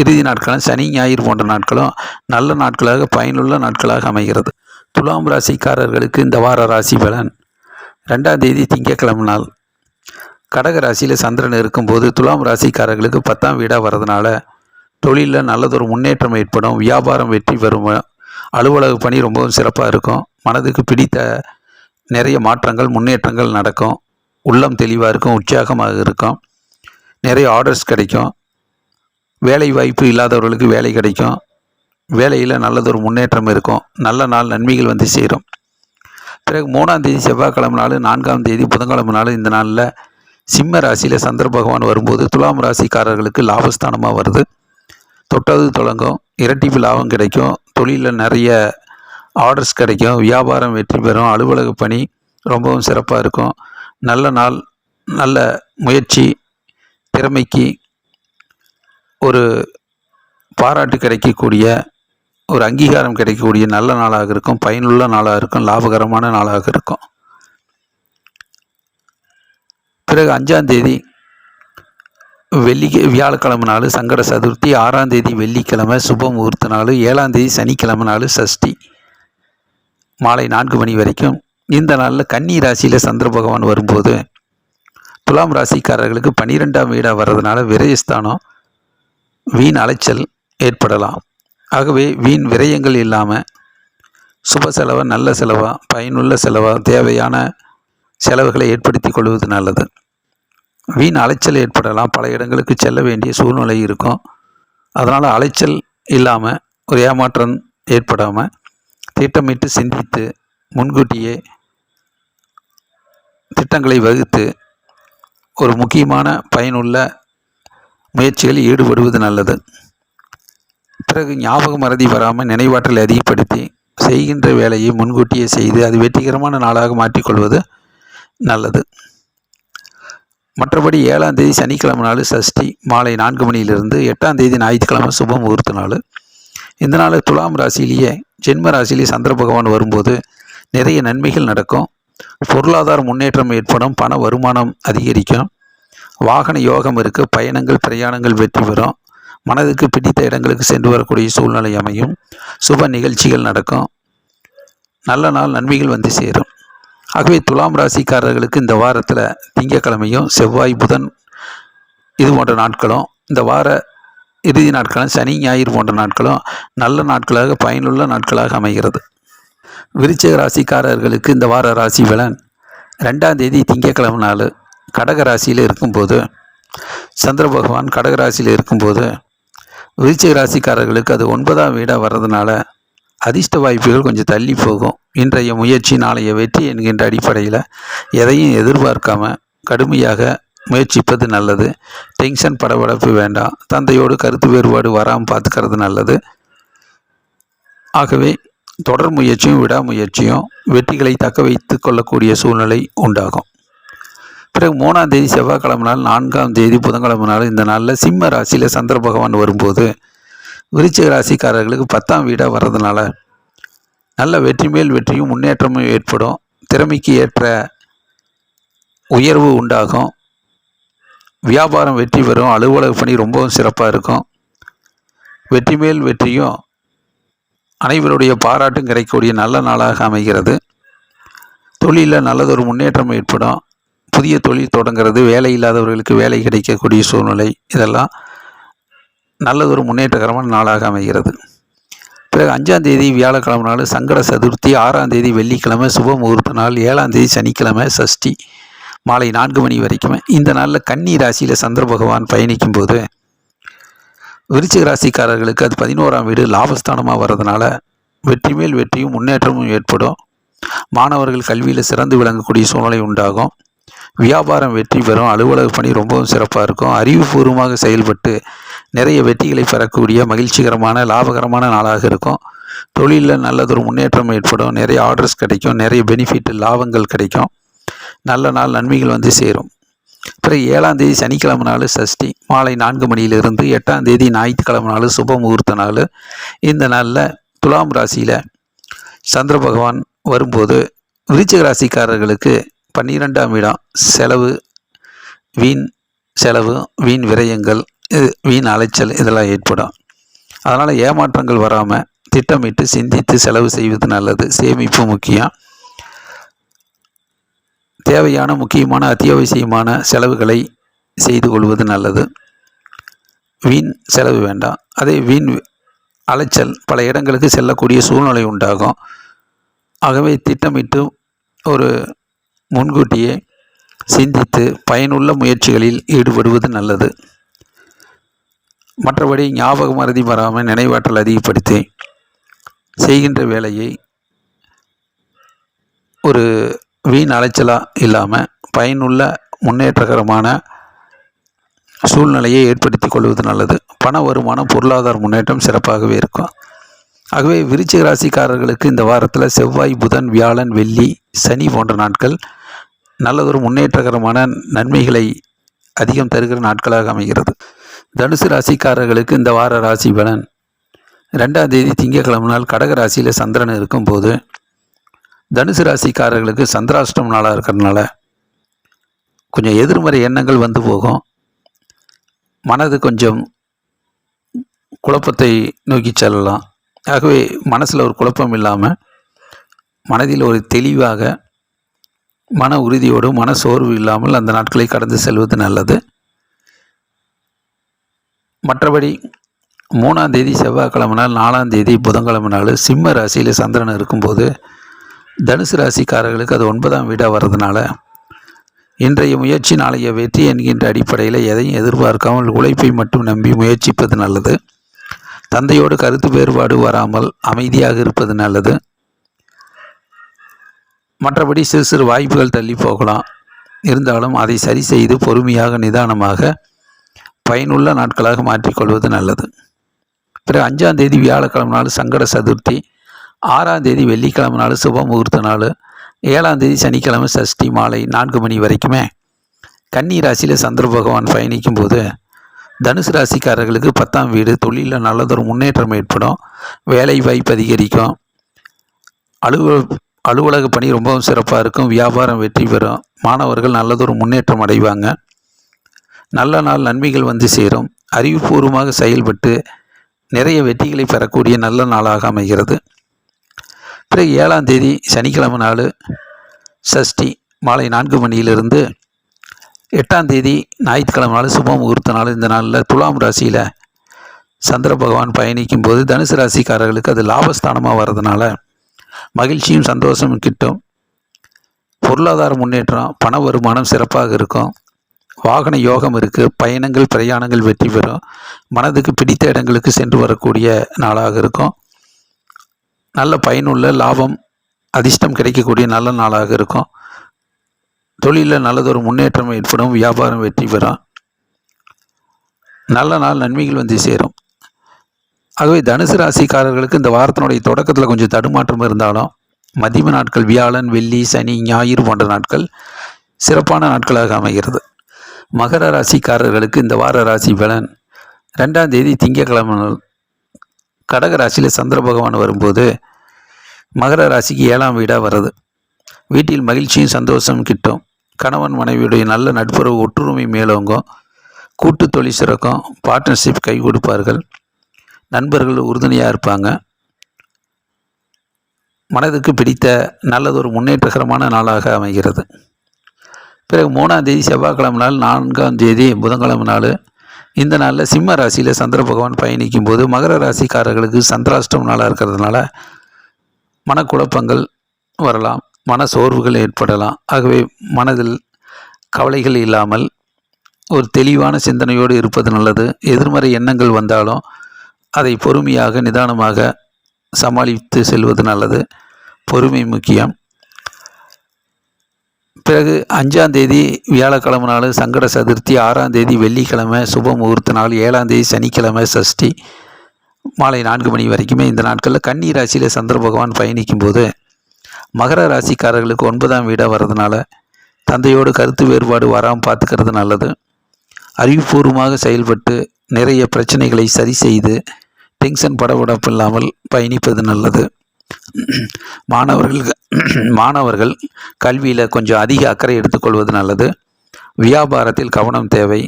இறுதி நாட்களும் சனி ஞாயிறு போன்ற நாட்களும் நல்ல நாட்களாக பயனுள்ள நாட்களாக அமைகிறது. துலாம் ராசிக்காரர்களுக்கு இந்த வார ராசி பலன். 2ஆம் தேதி திங்கட்கிழமை நாள். கடக ராசியில் சந்திரன் இருக்கும்போது துலாம் ராசிக்காரர்களுக்கு 10ஆம் வீடாக வர்றதுனால தொழிலில் நல்லதொரு முன்னேற்றம் ஏற்படும். வியாபாரம் வெற்றி பெறும். அலுவலக பணி ரொம்பவும் சிறப்பாக இருக்கும். மனதுக்கு பிடித்த நிறைய மாற்றங்கள் முன்னேற்றங்கள் நடக்கும். உள்ளம் தெளிவாக இருக்கும். உற்சாகமாக இருக்கும். நிறைய ஆர்டர்ஸ் கிடைக்கும். வேலை வாய்ப்பு இல்லாதவர்களுக்கு வேலை கிடைக்கும். வேலையில் நல்லதொரு முன்னேற்றம் இருக்கும். நல்ல நாள் நன்மைகள் வந்து சேரும். பிறகு 3ஆம் தேதி செவ்வாய்க்கிழமை நாள், 4ஆம் தேதி புதன்கிழமை நாள். இந்த நாளில் சிம்ம ராசியில் சந்திர பகவான் வரும்போது துலாம் ராசிக்காரர்களுக்கு லாபஸ்தானமாக வருது. தொட்டது தொடங்கும். இரட்டிப்பு லாபம் கிடைக்கும். தொழிலில் நிறைய ஆர்டர்ஸ் கிடைக்கும். வியாபாரம் வெற்றி பெறும். அலுவலக பணி ரொம்பவும் சிறப்பாக இருக்கும். நல்ல நாள். நல்ல முயற்சி திறமைக்கு ஒரு பாராட்டு கிடைக்கக்கூடிய, ஒரு அங்கீகாரம் கிடைக்கக்கூடிய நல்ல நாளாக இருக்கும். பயனுள்ள நாளாக இருக்கும். லாபகரமான நாளாக இருக்கும். பிறகு 5ஆம் தேதி வியாழக்கிழமை நாள் சங்கட சதுர்த்தி. 6ஆம் தேதி வெள்ளிக்கிழமை சுப முகூர்த்த நாள். 7ஆம் தேதி சனிக்கிழமை நாள் சஷ்டி மாலை 4 மணி வரைக்கும். இந்த நாளில் கன்னி ராசியில் சந்திர பகவான் வரும்போது துலாம் ராசிக்காரர்களுக்கு 12ஆம் வீடாக வர்றதுனால விரயஸ்தானம், வீண் அலைச்சல் ஏற்படலாம். ஆகவே வீண் விரயங்கள் இல்லாமல் சுப செலவாக, நல்ல செலவாக, பயனுள்ள செலவாக, தேவையான செலவுகளை ஏற்படுத்தி கொள்வது நல்லது. வீண் அலைச்சல் ஏற்படலாம். பல இடங்களுக்கு செல்ல வேண்டிய சூழ்நிலை இருக்கும். அதனால் அலைச்சல் இல்லாமல், ஒரு ஏமாற்றம் ஏற்படாமல் திட்டமிட்டு சிந்தித்து முன்கூட்டியே திட்டங்களை வகுத்து ஒரு முக்கியமான பயனுள்ள முயற்சிகளில் ஈடுபடுவது நல்லது. பிறகு ஞாபக மறதி வராமல் நினைவாற்றலை அதிகப்படுத்தி செய்கின்ற வேலையை முன்கூட்டியே செய்து அது வெற்றிகரமான நாளாக மாற்றிக்கொள்வது நல்லது. மற்றபடி 7ஆம் தேதி சனிக்கிழமை நாள் சஷ்டி மாலை 4 மணியிலிருந்து 8ஆம் தேதி ஞாயிற்றுக்கிழமை சுப முகூர்த்த நாள். இந்த நாள் துலாம் ராசியிலேயே ஜென்ம ராசியிலேயே சந்திர பகவான் வரும்போது நிறைய நன்மைகள் நடக்கும். பொருளாதார முன்னேற்றம் ஏற்படும். பண வருமானம் அதிகரிக்கும். வாகன யோகம் இருக்குது. பயணங்கள் பிரயாணங்கள் வெற்றி பெறும். மனதுக்கு பிடித்த இடங்களுக்கு சென்று வரக்கூடிய சூழ்நிலை அமையும். சுப நிகழ்ச்சிகள் நடக்கும். நல்ல நாள் நன்மைகள் வந்து சேரும். ஆகவே துலாம் ராசிக்காரர்களுக்கு இந்த வாரத்தில் திங்கட்கிழமையும் செவ்வாய் புதன் இது போன்ற நாட்களும், இந்த வார இறுதி நாட்களும் சனி ஞாயிறு போன்ற நாட்களும் நல்ல நாட்களாக பயனுள்ள நாட்களாக அமைகிறது. விருச்சிக ராசிக்காரர்களுக்கு இந்த வார ராசி பலன். 2ஆம் தேதி திங்கட்கிழமை நாள் கடக ராசியில் இருக்கும்போது சந்திர பகவான் கடக ராசியில் இருக்கும்போது விருச்சிக ராசிக்காரர்களுக்கு அது 9ஆம் வீடாக வர்றதுனால அதிர்ஷ்ட வாய்ப்புகள் கொஞ்சம் தள்ளி போகும். இன்றைய முயற்சி நாளைய வெற்றி என்கின்ற அடிப்படையில் எதையும் எதிர்பார்க்காம கடுமையாக முயற்சிப்பது நல்லது. டென்ஷன் படபடப்பு வேண்டாம். தந்தையோடு கருத்து வேறுபாடு வராமல் பார்த்துக்கிறது நல்லது. ஆகவே தொடர் முயற்சியும் விடாமுயற்சியும் வெற்றிகளை தக்க வைத்து கொள்ளக்கூடிய சூழ்நிலை உண்டாகும். பிறகு 3ஆம் தேதி செவ்வாய்க்கிழமை நாள், 4ஆம் தேதி புதன்கிழமை நாள். இந்த நாளில் சிம்ம ராசியில் சந்திர பகவான் வரும்போது விருச்சிக ராசிக்காரர்களுக்கு 10ஆம் வீடாக வர்றதுனால நல்ல வெற்றி மேல் வெற்றியும் முன்னேற்றமும் ஏற்படும். திறமைக்கு ஏற்ற உயர்வு உண்டாகும். வியாபாரம் வெற்றி பெறும். அலுவலக பணி ரொம்பவும் சிறப்பாக இருக்கும். வெற்றி மேல் வெற்றியும் அனைவருடைய பாராட்டும் கிடைக்கக்கூடிய நல்ல நாளாக அமைகிறது. தொழிலில் நல்லதொரு முன்னேற்றம் ஏற்படும். புதிய தொழில் தொடங்கிறது, வேலை இல்லாதவர்களுக்கு வேலை கிடைக்கக்கூடிய சூழ்நிலை, இதெல்லாம் நல்லதொரு முன்னேற்றகரமான நாளாக அமைகிறது. பிறகு 5ஆம் தேதி வியாழக்கிழமை நாள் சங்கட சதுர்த்தி. 6ஆம் தேதி வெள்ளிக்கிழமை சுப முகூர்த்த நாள். 7ஆம் தேதி சனிக்கிழமை சஷ்டி மாலை 4 மணி வரைக்குமே. இந்த நாளில் கன்னி ராசியில் சந்திர பகவான் பயணிக்கும் போது விருச்சிக ராசிக்காரர்களுக்கு அது 11ஆம் வீடு லாபஸ்தானமாக வர்றதுனால வெற்றி மேல் வெற்றியும் முன்னேற்றமும் ஏற்படும். மாணவர்கள் கல்வியில் சிறந்து விளங்கக்கூடிய சூழ்நிலை உண்டாகும். வியாபாரம் வெற்றி பெறும். அலுவலக பணி ரொம்பவும் சிறப்பாக இருக்கும். அறிவுபூர்வமாக செயல்பட்டு நிறைய வெற்றிகளை பெறக்கூடிய மகிழ்ச்சிகரமான லாபகரமான நாளாக இருக்கும். தொழிலில் நல்லதொரு முன்னேற்றம் ஏற்படும். நிறைய ஆர்டர்ஸ் கிடைக்கும். நிறைய பெனிஃபிட் லாபங்கள் கிடைக்கும். நல்ல நாள் நன்மைகள் வந்து சேரும். பிறகு 7ஆம் தேதி சனிக்கிழமை நாள் சஷ்டி மாலை 4 மணியிலிருந்து 8ஆம் தேதி ஞாயிற்றுக்கிழமை நாள் சுப முகூர்த்த நாள். இந்த நாளில் துலாம் ராசியில் சந்திர பகவான் வரும்போது விருச்சிக ராசிக்காரர்களுக்கு 12ஆம் இடம் செலவு, வீண் செலவு, வீண் விரயங்கள் வீண் அலைச்சல் இதெல்லாம் ஏற்படும். அதனால் ஏமாற்றங்கள் வராமல் திட்டமிட்டு சிந்தித்து செலவு செய்வது நல்லது. சேமிப்பு முக்கியம். தேவையான முக்கியமான அத்தியாவசியமான செலவுகளை செய்து கொள்வது நல்லது. வீண் செலவு வேண்டாம். அதே வீண் அலைச்சல் பல இடங்களுக்கு செல்லக்கூடிய சூழ்நிலை உண்டாகும். ஆகவே திட்டமிட்டு ஒரு முன்கூட்டியே சிந்தித்து பயனுள்ள முயற்சிகளில் ஈடுபடுவது நல்லது. மற்றபடி ஞாபக மறதி வராமல் நினைவாற்றல் அதிகப்படுத்தி செய்கின்ற வேலையை ஒரு வீண் அலைச்சலாக இல்லாமல் பயனுள்ள முன்னேற்றகரமான சூழ்நிலையை ஏற்படுத்தி கொள்வது நல்லது. பண வருமானம் பொருளாதார முன்னேற்றம் சிறப்பாகவே இருக்கும். ஆகவே விருச்சிக ராசிக்காரர்களுக்கு இந்த வாரத்தில் செவ்வாய், புதன், வியாழன், வெள்ளி, சனி போன்ற நாட்கள் நல்லதொரு முன்னேற்றகரமான நன்மைகளை அதிகம் தருகிற நாட்களாக அமைகிறது. தனுசு ராசிக்காரர்களுக்கு இந்த வார ராசி பலன். 2ஆம் தேதி திங்கட்கிழமை நாள் கடக ராசியில் சந்திரன் இருக்கும்போது தனுசு ராசிக்காரர்களுக்கு சந்திராஷ்டம நாளாக இருக்கிறதுனால கொஞ்சம் எதிர்மறை எண்ணங்கள் வந்து போகும். மனது கொஞ்சம் குழப்பத்தை நோக்கி செல்லலாம். ஆகவே மனசில் ஒரு குழப்பம் இல்லாமல் மனதில் ஒரு தெளிவாக மன உறுதியோடு மன சோர்வு இல்லாமல் அந்த நாட்களை கடந்து செல்வது நல்லது. மற்றபடி 3ஆம் தேதி செவ்வாய்க்கிழமை நாள், 4ஆம் தேதி புதன்கிழமை நாள் சிம்ம ராசியில் சந்திரன் இருக்கும்போது தனுசு ராசிக்காரர்களுக்கு அது 9ஆம் வீடாக வர்றதுனால இன்றைய முயற்சி நாளைய வெற்றி என்கின்ற அடிப்படையில் எதையும் எதிர்பார்க்காமல் உழைப்பை மட்டும் நம்பி முயற்சிப்பது நல்லது. தந்தையோடு கருத்து வேறுபாடு வராமல் அமைதியாக இருப்பது நல்லது. மற்றபடி சிறு சிறு வாய்ப்புகள் தள்ளி போகலாம். இருந்தாலும் அதை சரி செய்து பொறுமையாக நிதானமாக பயனுள்ள நாட்களாக மாற்றிக்கொள்வது நல்லது. பிறகு 5ஆம் தேதி வியாழக்கிழமை நாள் சங்கட சதுர்த்தி, 6ஆம் தேதி வெள்ளிக்கிழமை நாள் சுப முகூர்த்த நாள், 7ஆம் தேதி சனிக்கிழமை சஷ்டி மாலை 4 மணி வரைக்குமே கன்னி ராசியில் சந்திர பகவான் பயணிக்கும் போது தனுசு ராசிக்காரர்களுக்கு 10ஆம் வீடு, தொழிலில் நல்லதொரு முன்னேற்றம் ஏற்படும். வேலை வாய்ப்பு அதிகரிக்கும். அலுவலக பணி ரொம்பவும் சிறப்பாக இருக்கும். வியாபாரம் வெற்றி பெறும். மாணவர்கள் நல்லதொரு முன்னேற்றம் அடைவாங்க. நல்ல நாள் நன்மைகள் வந்து சேரும். அறிவுபூர்வமாக செயல்பட்டு நிறைய வெற்றிகளை பெறக்கூடிய நல்ல நாளாக அமைகிறது. பிறகு 7ஆம் தேதி சனிக்கிழமை நாள் சஷ்டி மாலை 4 மணியிலிருந்து 8ஆம் தேதி ஞாயிற்றுக்கிழமை நாள் சுப முகூர்த்த நாள். இந்த நாளில் துலாம் ராசியில் சந்திர பகவான் பயணிக்கும் போது தனுசு ராசிக்காரர்களுக்கு அது லாபஸ்தானமாக வர்றதுனால மகிழ்ச்சியும் சந்தோஷமும் கிட்டும். பொருளாதார முன்னேற்றம், பண வருமானம் சிறப்பாக இருக்கும். வாகன யோகம் இருக்குது. பயணங்கள் பிரயாணங்கள் வெற்றி பெறும். மனதுக்கு பிடித்த இடங்களுக்கு சென்று வரக்கூடிய நாளாக இருக்கும். நல்ல பயனுள்ள லாபம் அதிர்ஷ்டம் கிடைக்கக்கூடிய நல்ல நாளாக இருக்கும். தொழிலில் நல்லதொரு முன்னேற்றம் ஏற்படும். வியாபாரம் வெற்றி பெறும். நல்ல நாள் நன்மைகள் வந்து சேரும். ஆகவே தனுசு ராசிக்காரர்களுக்கு இந்த வாரத்தினுடைய தொடக்கத்தில் கொஞ்சம் தடுமாற்றம் இருந்தாலும் மதிய நாட்கள் வியாழன், வெள்ளி, சனி, ஞாயிறு போன்ற நாட்கள் சிறப்பான நாட்களாக அமைகிறது. மகர ராசிக்காரர்களுக்கு இந்த வார ராசி பலன். 2ஆம் தேதி திங்கட்கிழமை கடக ராசியில் சந்திர பகவான் வரும்போது மகர ராசிக்கு 7ஆம் வீடாக வருது. வீட்டில் மகிழ்ச்சியும் சந்தோஷம் கிட்டும். கணவன் மனைவியுடைய நல்ல நட்புறவு, ஒற்றுமை மேலோங்கும். கூட்டு தொழில் சிறக்கும். பார்ட்னர்ஷிப் கை கொடுப்பார்கள். நண்பர்கள் உறுதுணையாக இருப்பாங்க. மனதுக்கு பிடித்த நல்லதொரு முன்னேற்றகரமான நாளாக அமைகிறது. பிறகு 3ஆம் தேதி செவ்வாய்க்கிழமை நாள், 4ஆம் தேதி புதன்கிழமை நாள். இந்த நாளில் சிம்ம ராசியில் சந்திர பகவான் பயணிக்கும் போது மகர ராசிக்காரர்களுக்கு சந்திராஷ்டம நாளாக இருக்கிறதுனால மனக்குழப்பங்கள் வரலாம். மன சோர்வுகள் ஏற்படலாம். ஆகவே மனதில் கவலைகள் இல்லாமல் ஒரு தெளிவான சிந்தனையோடு இருப்பது நல்லது. எதிர்மறை எண்ணங்கள் வந்தாலும் அதை பொறுமையாக நிதானமாக சமாளித்து செல்வது நல்லது. பொறுமை முக்கியம். பிறகு 5ஆம் தேதி வியாழக்கிழமை நாள் சங்கட சதுர்த்தி, 6ஆம் தேதி வெள்ளிக்கிழமை சுப முகூர்த்த நாள், 7ஆம் தேதி சனிக்கிழமை சஷ்டி மாலை 4 மணி வரைக்குமே இந்த நாட்களில் கன்னி ராசியில் சந்திர பகவான் பயணிக்கும் போது மகர ராசிக்காரர்களுக்கு 9ஆம் வீடாக வர்றதுனால தந்தையோடு கருத்து வேறுபாடு வராமல் பார்த்துக்கிறது நல்லது. அறிவுபூர்வமாக செயல்பட்டு நிறைய பிரச்சனைகளை சரி செய்து டென்ஷன் படபடப்பு இல்லாமல் பயணிப்பது நல்லது. மாணவர்கள் கல்வியில் கொஞ்சம் அதிக அக்கறை எடுத்துக்கொள்வது நல்லது. வியாபாரத்தில் கவனம் தேவை.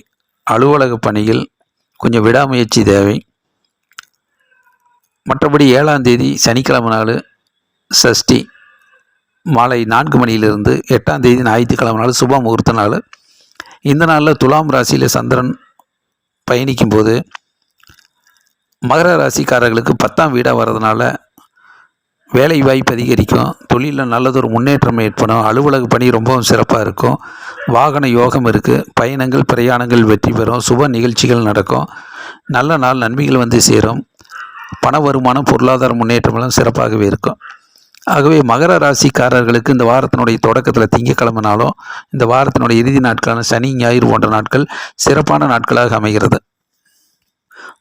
அலுவலக பணியில் கொஞ்சம் விடாமுயற்சி தேவை. மற்றபடி 7ஆம் தேதி சனிக்கிழமை நாள் சஷ்டி மாலை 4 மணியிலிருந்து 8ஆம் தேதி ஞாயிற்றுக்கிழமை நாள் சுப முகூர்த்த நாள். இந்த நாளில் துலாம் ராசியில் சந்திரன் பயணிக்கும் போது மகர ராசிக்காரர்களுக்கு 10ஆம் வீடாக வர்றதுனால வேலை வாய்ப்பு அதிகரிக்கும், தொழிலில் நல்லதொரு முன்னேற்றம் ஏற்படும், அலுவலக பணி ரொம்பவும் சிறப்பாக இருக்கும், வாகன யோகம் இருக்குது, பயணங்கள் பிரயாணங்கள் வெற்றி பெறும், சுப நிகழ்ச்சிகள் நடக்கும், நல்ல நாள் நன்மைகள் வந்து சேரும், பண வருமானம் பொருளாதார முன்னேற்றமெல்லாம் சிறப்பாகவே இருக்கும். ஆகவே மகர ராசிக்காரர்களுக்கு இந்த வாரத்தினுடைய தொடக்கத்தில் திங்கக்கிழமைனாலும் இந்த வாரத்தினுடைய இறுதி நாட்களான சனி ஞாயிறு போன்ற நாட்கள் சிறப்பான நாட்களாக அமைகிறது.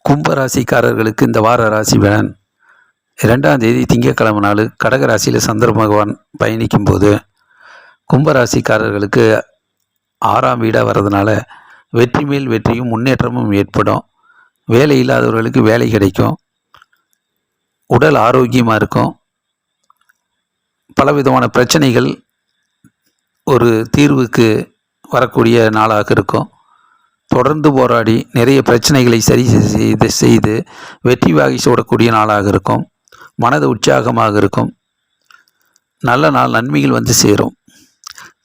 கும்ப ராசிக்காரர்களுக்கு இந்த வார ராசி பலன் 2ஆம் தேதி திங்கக்கிழமை நாள் கடக ராசியில் சந்திர பகவான் பயணிக்கும் போது கும்பராசிக்காரர்களுக்கு 6ஆம் வீடாக வர்றதுனால வெற்றி மேல் வெற்றியும் முன்னேற்றமும் ஏற்படும், வேலை இல்லாதவர்களுக்கு வேலை கிடைக்கும், உடல் ஆரோக்கியமாக இருக்கும், பலவிதமான பிரச்சனைகள் ஒரு தீர்வுக்கு வரக்கூடிய நாளாக இருக்கும். தொடர்ந்து போராடி நிறைய பிரச்சனைகளை சரி செய்து வெற்றி வாகை சூடக்கூடிய நாளாக இருக்கும். மனது உற்சாகமாக இருக்கும், நல்ல நாள் நன்மைகள் வந்து சேரும்.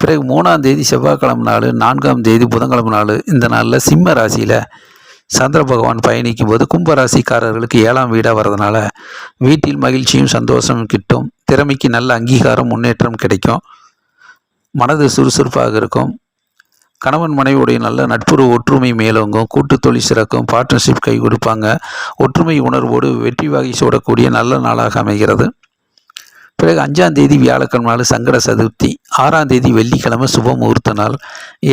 பிறகு 3ஆம் தேதி செவ்வாய்க்கிழமை நாள், 4ஆம் தேதி புதன்கிழமை நாள், இந்த நாளில் சிம்ம ராசியில் சந்திர பகவான் பயணிக்கும் போது கும்பராசிக்காரர்களுக்கு 7ஆம் வீடாக வர்றதுனால வீட்டில் மகிழ்ச்சியும் சந்தோஷமும் கிட்டும், திறமைக்கு நல்ல அங்கீகாரம் முன்னேற்றம் கிடைக்கும், மனது சுறுசுறுப்பாக இருக்கும், கணவன் மனைவியுடைய நல்ல நட்புறவு ஒற்றுமை மேலோங்கும், கூட்டு தொழில் சிறக்கும், பார்ட்னர்ஷிப் கை கொடுப்பாங்க, ஒற்றுமை உணர்வோடு வெற்றி வாகை சூடக்கூடிய நல்ல நாளாக அமைகிறது. பிறகு 5ஆம் தேதி வியாழக்கிழமை நாள் சங்கட சதுர்த்தி, 6ஆம் தேதி வெள்ளிக்கிழமை சுப முகூர்த்த நாள்,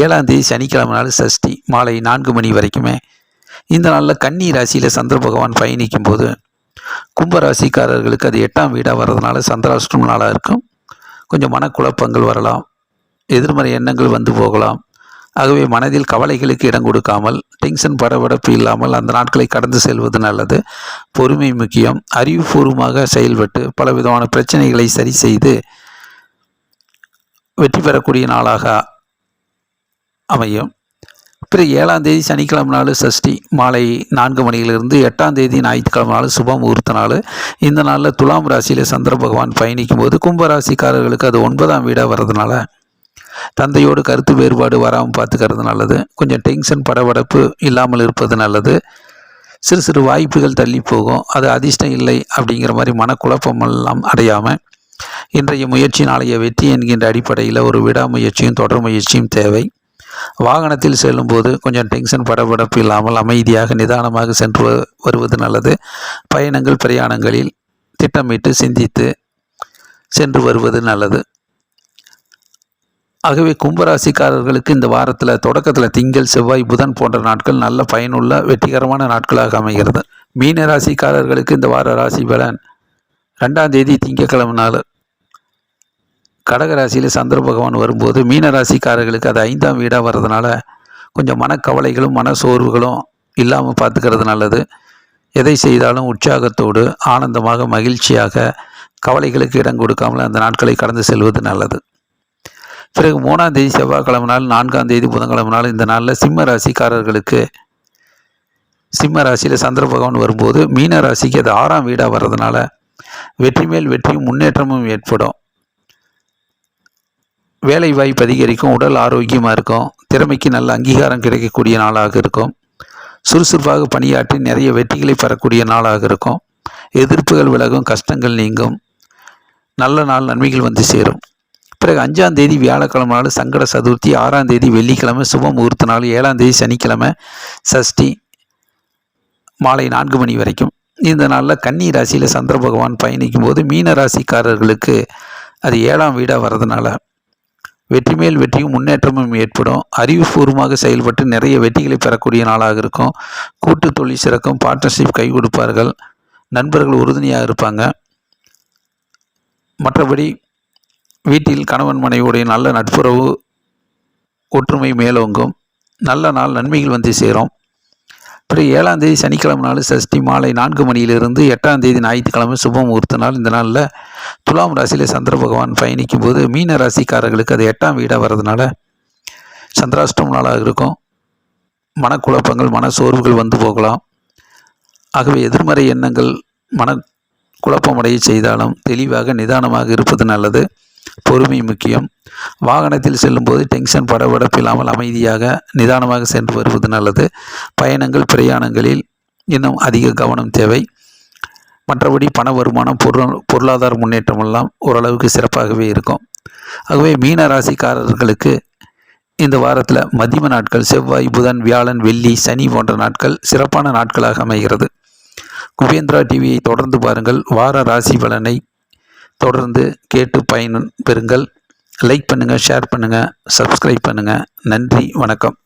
7ஆம் தேதி சனிக்கிழமை நாள் சஷ்டி மாலை 4 மணி வரைக்குமே. இந்த நாளில் கன்னி ராசியில் சந்திர பகவான் பயணிக்கும் போது கும்பராசிக்காரர்களுக்கு அது 8ஆம் வீடாக வர்றதுனால சந்திராஷ்டம நாளாக இருக்கும், கொஞ்சம் மனக்குழப்பங்கள் வரலாம், எதிர்மறை எண்ணங்கள் வந்து போகலாம். ஆகவே மனதில் கவலைகளுக்கு இடம் கொடுக்காமல் டென்ஷன் படபடப்பு இல்லாமல் அந்த நாட்களை கடந்து செல்வது நல்லது. பொறுமை முக்கியம். அறிவுபூர்வமாக செயல்பட்டு பலவிதமான பிரச்சனைகளை சரி செய்து வெற்றி பெறக்கூடிய நாளாக அமையும். பிறகு 7ஆம் தேதி சனிக்கிழமை நாள் சஷ்டி மாலை 4 மணியிலிருந்து 8ஆம் தேதி ஞாயிற்றுக்கிழமை நாள் சுப முகூர்த்த நாள். இந்த நாளில் துலாம் ராசியில் சந்திர பகவான் பயணிக்கும் போது கும்பராசிக்காரர்களுக்கு அது 9ஆம் வீடாக வர்றதுனால தந்தையோடு கருத்து வேறுபாடு வராமல் பார்த்துக்கிறது நல்லது, கொஞ்சம் டென்ஷன் படபடப்பு இல்லாமல் இருப்பது நல்லது, சிறு சிறு வாய்ப்புகள் தள்ளி போகும், அது அதிர்ஷ்டம் இல்லை அப்படிங்கிற மாதிரி மனக்குழப்பமெல்லாம் அடையாமல் இன்றைய முயற்சி நாளைய வெற்றி என்கின்ற அடிப்படையில் ஒரு விடாமுயற்சியும் தொடர் முயற்சியும் தேவை. வாகனத்தில் செல்லும்போது கொஞ்சம் டென்ஷன் படபடப்பு இல்லாமல் அமைதியாக நிதானமாக சென்று வருவது நல்லது. பயணங்கள் பிரயாணங்களில் திட்டமிட்டு சிந்தித்து சென்று வருவது நல்லது. ஆகவே கும்பராசிக்காரர்களுக்கு இந்த வாரத்தில் தொடக்கத்தில் திங்கள் செவ்வாய் புதன் போன்ற நாட்கள் நல்ல பயனுள்ள வெற்றிகரமான நாட்களாக அமைகிறது. மீன ராசிக்காரர்களுக்கு இந்த வார ராசி பலன் 2ஆம் தேதி திங்கக்கிழமை நாள் கடகராசியில் சந்திர பகவான் வரும்போது மீன ராசிக்காரர்களுக்கு அது 5ஆம் வீடாக வர்றதுனால கொஞ்சம் மனக்கவலைகளும் மன சோர்வுகளும் இல்லாமல் பார்த்துக்கிறது நல்லது. எதை செய்தாலும் உற்சாகத்தோடு ஆனந்தமாக மகிழ்ச்சியாக கவலைகளுக்கு இடம் கொடுக்காமல் அந்த நாட்களை கடந்து செல்வது நல்லது. பிறகு 3ஆம் தேதி செவ்வாய்க்கிழமை நாள், 4ஆம் தேதி புதன்கிழமை நாள், இந்த நாளில் சிம்ம ராசிக்காரர்களுக்கு சிம்ம ராசியில் சந்திர பகவான் வரும்போது மீன ராசிக்கு அது 6ஆம் வீடாக வர்றதுனால வெற்றி மேல் வெற்றியும் முன்னேற்றமும் ஏற்படும், வேலை வாய்ப்பு அதிகரிக்கும், உடல் ஆரோக்கியமாக இருக்கும், திறமைக்கு நல்ல அங்கீகாரம் கிடைக்கக்கூடிய நாளாக இருக்கும், சுறுசுறுப்பாக பணியாற்றி நிறைய வெற்றிகளை பெறக்கூடிய நாளாக இருக்கும், எதிர்ப்புகள் விலகும், கஷ்டங்கள் நீங்கும், நல்ல நாள் நன்மைகள் வந்து சேரும். பிறகு 5ஆம் தேதி வியாழக்கிழமை நாள் சங்கட சதுர்த்தி, 6ஆம் தேதி வெள்ளிக்கிழமை சுப முகூர்த்த நாள், 7ஆம் தேதி சனிக்கிழமை சஷ்டி மாலை 4 மணி வரைக்கும். இந்த நாளில் கன்னி ராசியில் சந்திர பகவான் பயணிக்கும் போது மீன ராசிக்காரர்களுக்கு அது 7ஆம் வீடாக வர்றதுனால வெற்றி மேல் வெற்றியும் முன்னேற்றமும் ஏற்படும், அறிவுபூர்வமாக செயல்பட்டு நிறைய வெற்றிகளை பெறக்கூடிய நாளாக இருக்கும், கூட்டு தொழில் சிறக்கும், பார்ட்னர்ஷிப் கை கொடுப்பார்கள், நண்பர்கள் உறுதுணையாக இருப்பாங்க. மற்றபடி வீட்டில் கணவன் மனைவியுடைய நல்ல நட்புறவு ஒற்றுமை மேலோங்கும், நல்ல நாள் நன்மைகள் வந்து சேரும். பிறகு 7ஆம் தேதி சனிக்கிழமை நாள் சஷ்டி மாலை 4 மணியிலிருந்து 8ஆம் தேதி ஞாயிற்றுக்கிழமை சுப முகூர்த்த நாள். இந்த நாளில் துலாம் ராசியில் சந்திர பகவான் பயணிக்கும் போது மீன ராசிக்காரர்களுக்கு அது 8ஆம் வீடாக வர்றதுனால சந்திராஷ்டம நாளாக இருக்கும், மனக்குழப்பங்கள் மனசோர்வுகள் வந்து போகலாம். ஆகவே எதிர்மறை எண்ணங்கள் குழப்பமடைய செய்தாலும் தெளிவாக நிதானமாக இருப்பது நல்லது. பொறுமை முக்கியம். வாகனத்தில் செல்லும்போது டென்ஷன் படபடப்பில்லாமல் அமைதியாக நிதானமாக சென்று வருவது நல்லது. பயணங்கள் பிரயாணங்களில் இன்னும் அதிக கவனம் தேவை. மற்றபடி பண வருமானம் பொருளாதார முன்னேற்றம் எல்லாம் ஓரளவுக்கு சிறப்பாகவே இருக்கும். ஆகவே மீன ராசிக்காரர்களுக்கு இந்த வாரத்தில் மதிம நாட்கள் செவ்வாய், புதன், வியாழன், வெள்ளி, சனி போன்ற நாட்கள் சிறப்பான நாட்களாக அமைகிறது. குபேந்திரா டிவியை தொடர்ந்து பாருங்கள். வார ராசி பலனை தொடர்ந்து கேட்டு பயன் பெறுங்கள். லைக் பண்ணுங்கள், ஷேர் பண்ணுங்கள், சப்ஸ்கிரைப் பண்ணுங்கள். நன்றி, வணக்கம்.